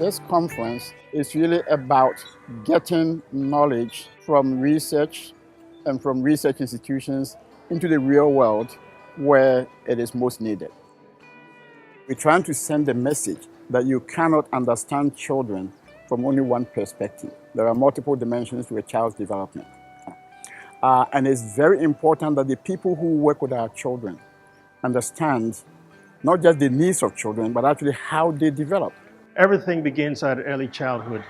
This conference is really about getting knowledge from research and from research institutions into the real world where it is most needed. We're trying to send the message that you cannot understand children from only one perspective. There are multiple dimensions to a child's development. And it's very important that the people who work with our children understand not just the needs of children, but actually how they develop. Everything begins at early childhood.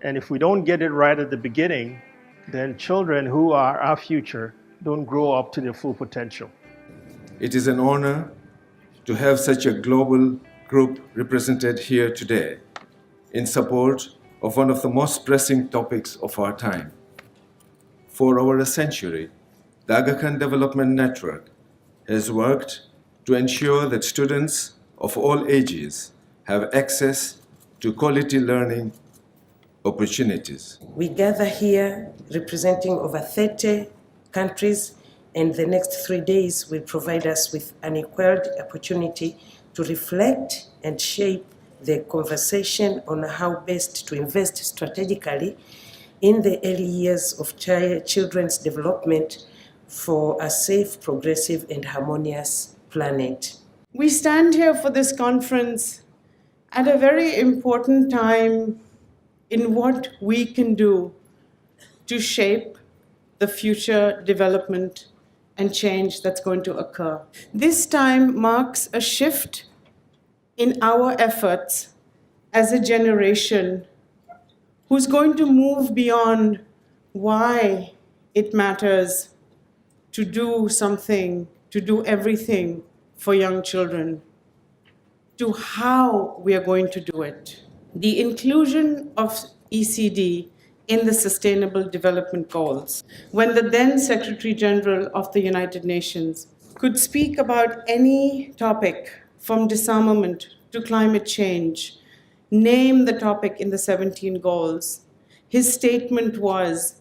And if we don't get it right at the beginning, then children who are our future don't grow up to their full potential. It is an honor to have such a global group represented here today in support of one of the most pressing topics of our time. For over a century, the Aga Khan Development Network has worked to ensure that students of all ages have access to quality learning opportunities. We gather here representing over 30 countries, and the next 3 days will provide us with an equal opportunity to reflect and shape the conversation on how best to invest strategically in the early years of children's development for a safe, progressive, and harmonious planet. We stand here for this conference at a very important time in what we can do to shape the future development and change that's going to occur. This time marks a shift in our efforts as a generation who's going to move beyond why it matters to do something, to do everything for young children, to how we are going to do it. The inclusion of ECD in the Sustainable Development Goals. When the then Secretary General of the United Nations could speak about any topic from disarmament to climate change, name the topic in the 17 goals, his statement was,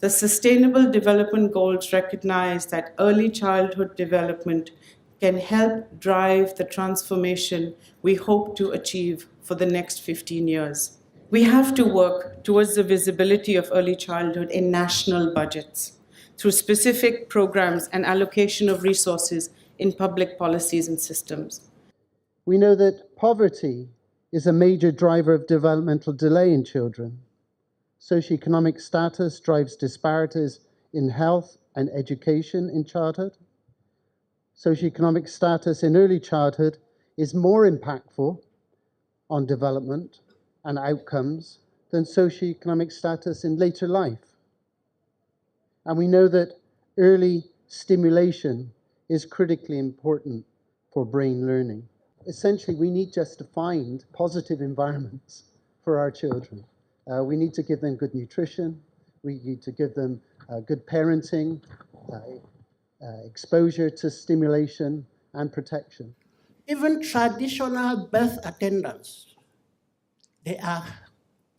the Sustainable Development Goals recognize that early childhood development can help drive the transformation we hope to achieve for the next 15 years. We have to work towards the visibility of early childhood in national budgets through specific programs and allocation of resources in public policies and systems. We know that poverty is a major driver of developmental delay in children. Socioeconomic status drives disparities in health and education in childhood. Socioeconomic status in early childhood is more impactful on development and outcomes than socioeconomic status in later life. And we know that early stimulation is critically important for brain learning. Essentially, we need just to find positive environments for our children. We need to give them good nutrition. We need to give them good parenting, exposure to stimulation and protection. Even traditional birth attendants, they are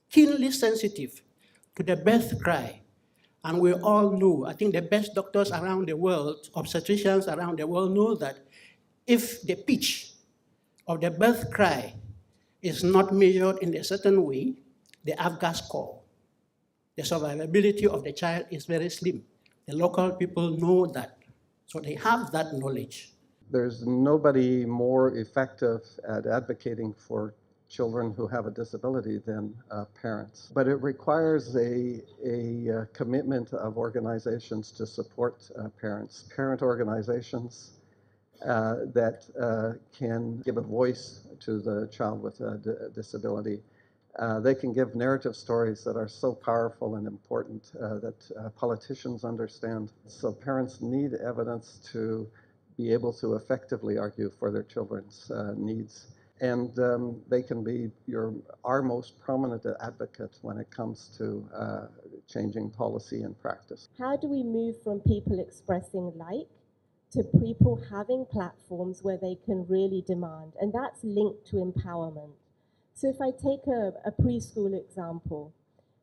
keenly sensitive to the birth cry. And we all know, I think the best doctors around the world, obstetricians around the world know that if the pitch of the birth cry is not measured in a certain way, the AVGA score, the survivability of the child is very slim. The local people know that, so they have that knowledge. There's nobody more effective at advocating for children who have a disability than parents. But it requires a commitment of organizations to support parents. Parent organizations that can give a voice to the child with a disability. They can give narrative stories that are so powerful and important that politicians understand. So parents need evidence to be able to effectively argue for their children's needs. And they can be our most prominent advocate when it comes to changing policy and practice. How do we move from people expressing like to people having platforms where they can really demand? And that's linked to empowerment. So if I take a preschool example,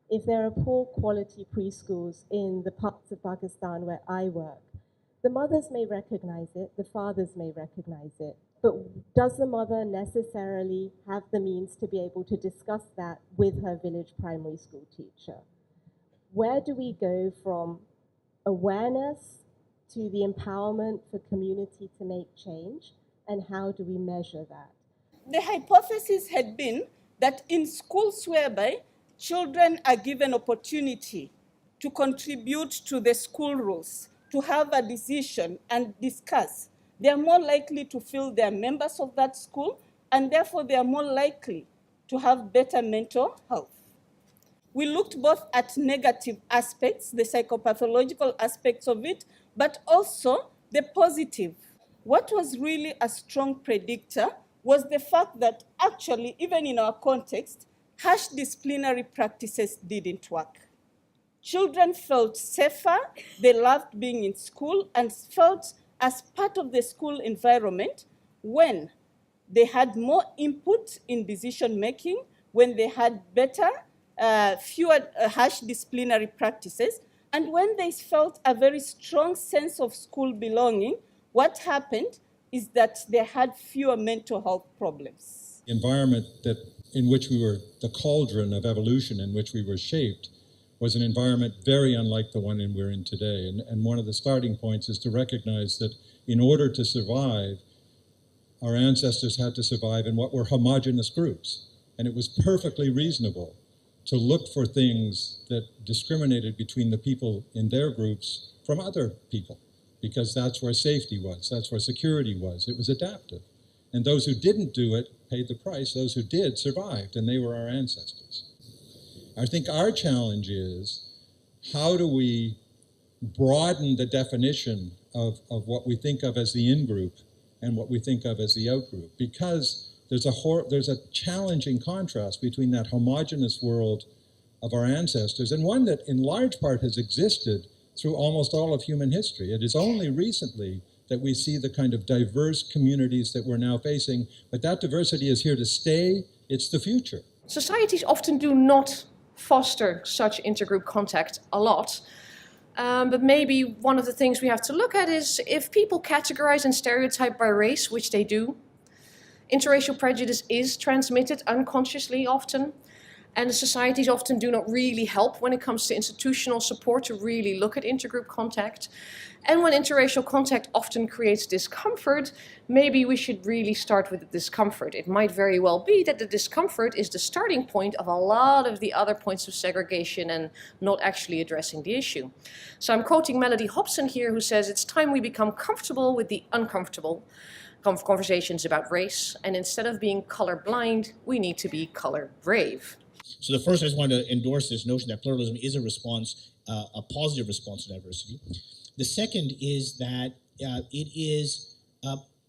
if there are poor quality preschools in the parts of Pakistan where I work, the mothers may recognize it, the fathers may recognize it, but does the mother necessarily have the means to be able to discuss that with her village primary school teacher? Where do we go from awareness to the empowerment for community to make change, and how do we measure that? The hypothesis had been that in schools whereby children are given opportunity to contribute to the school rules, to have a decision and discuss, they are more likely to feel they are members of that school, and therefore they are more likely to have better mental health. We looked both at negative aspects, the psychopathological aspects of it, but also the positive. What was really a strong predictor was the fact that actually, even in our context, harsh disciplinary practices didn't work. Children felt safer, they loved being in school, and felt as part of the school environment when they had more input in decision making, when they had better, fewer harsh disciplinary practices, and when they felt a very strong sense of school belonging. What happened is that they had fewer mental health problems. The environment in which we were, the cauldron of evolution in which we were shaped, was an environment very unlike the one we're in today. And one of the starting points is to recognize that in order to survive, our ancestors had to survive in what were homogeneous groups. And it was perfectly reasonable to look for things that discriminated between the people in their groups from other people, because that's where safety was, that's where security was. It was adaptive. And those who didn't do it paid the price. Those who did survived, and they were our ancestors. I think our challenge is, how do we broaden the definition of what we think of as the in-group and what we think of as the out-group? Because there's a challenging contrast between that homogeneous world of our ancestors and one that in large part has existed through almost all of human history. It is only recently that we see the kind of diverse communities that we're now facing, but that diversity is here to stay. It's the future. Societies often do not foster such intergroup contact a lot. But maybe one of the things we have to look at is if people categorize and stereotype by race, which they do, interracial prejudice is transmitted unconsciously often, and the societies often do not really help when it comes to institutional support to really look at intergroup contact. And when interracial contact often creates discomfort, maybe we should really start with the discomfort. It might very well be that the discomfort is the starting point of a lot of the other points of segregation and not actually addressing the issue. So I'm quoting Melody Hobson here, who says, "It's time we become comfortable with the uncomfortable conversations about race, and instead of being colorblind, we need to be color brave." So the first, I just wanted to endorse this notion that pluralism is a response, a positive response to diversity. The second is that it is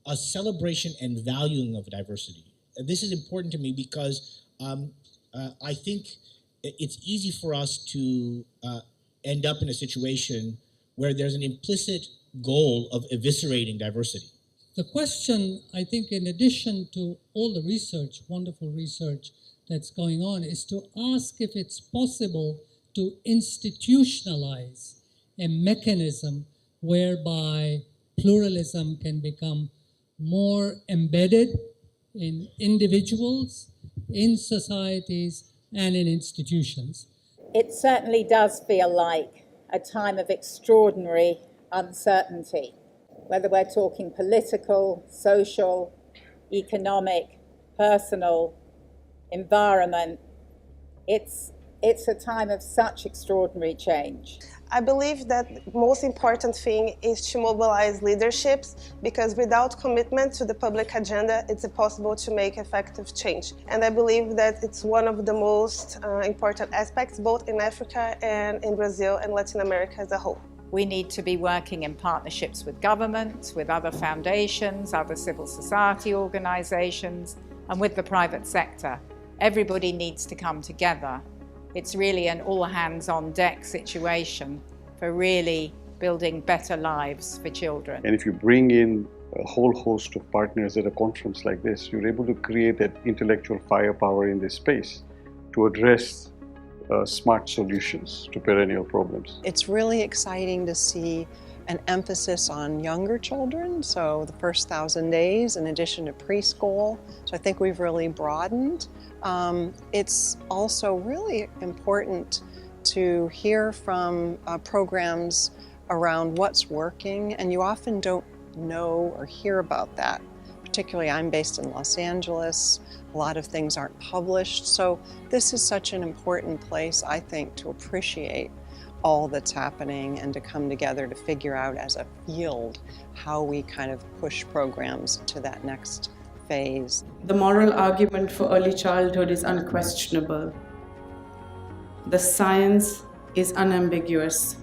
a celebration and valuing of diversity. This is important to me because I think it's easy for us to end up in a situation where there's an implicit goal of eviscerating diversity. The question, I think, in addition to all the research, wonderful research that's going on, is to ask if it's possible to institutionalize a mechanism whereby pluralism can become more embedded in individuals, in societies, and in institutions. It certainly does feel like a time of extraordinary uncertainty, whether we're talking political, social, economic, personal, environment. It's a time of such extraordinary change. I believe that the most important thing is to mobilize leaderships, because without commitment to the public agenda, it's impossible to make effective change. And I believe that it's one of the most important aspects, both in Africa and in Brazil and Latin America as a whole. We need to be working in partnerships with governments, with other foundations, other civil society organizations, and with the private sector. Everybody needs to come together. It's really an all-hands-on-deck situation for really building better lives for children. And if you bring in a whole host of partners at a conference like this, you're able to create that intellectual firepower in this space to address smart solutions to perennial problems. It's really exciting to see an emphasis on younger children, so the first 1,000 days in addition to preschool. So I think we've really broadened. It's also really important to hear from programs around what's working, and you often don't know or hear about that. Particularly, I'm based in Los Angeles. A lot of things aren't published, so this is such an important place, I think, to appreciate all that's happening and to come together to figure out as a field how we kind of push programs to that next phase. The moral argument for early childhood is unquestionable. The science is unambiguous.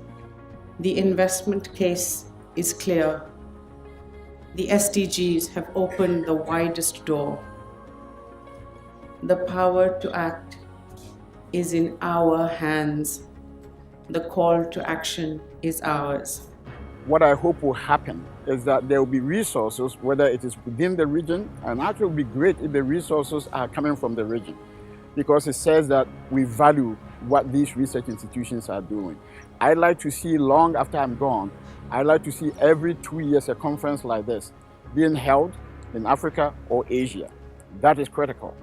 The investment case is clear. The SDGs have opened the widest door. The power to act is in our hands. The call to action is ours. What I hope will happen is that there will be resources, whether it is within the region, and actually it would be great if the resources are coming from the region, because it says that we value what these research institutions are doing. I'd like to see, long after I'm gone, I'd like to see every 2 years a conference like this being held in Africa or Asia. That is critical.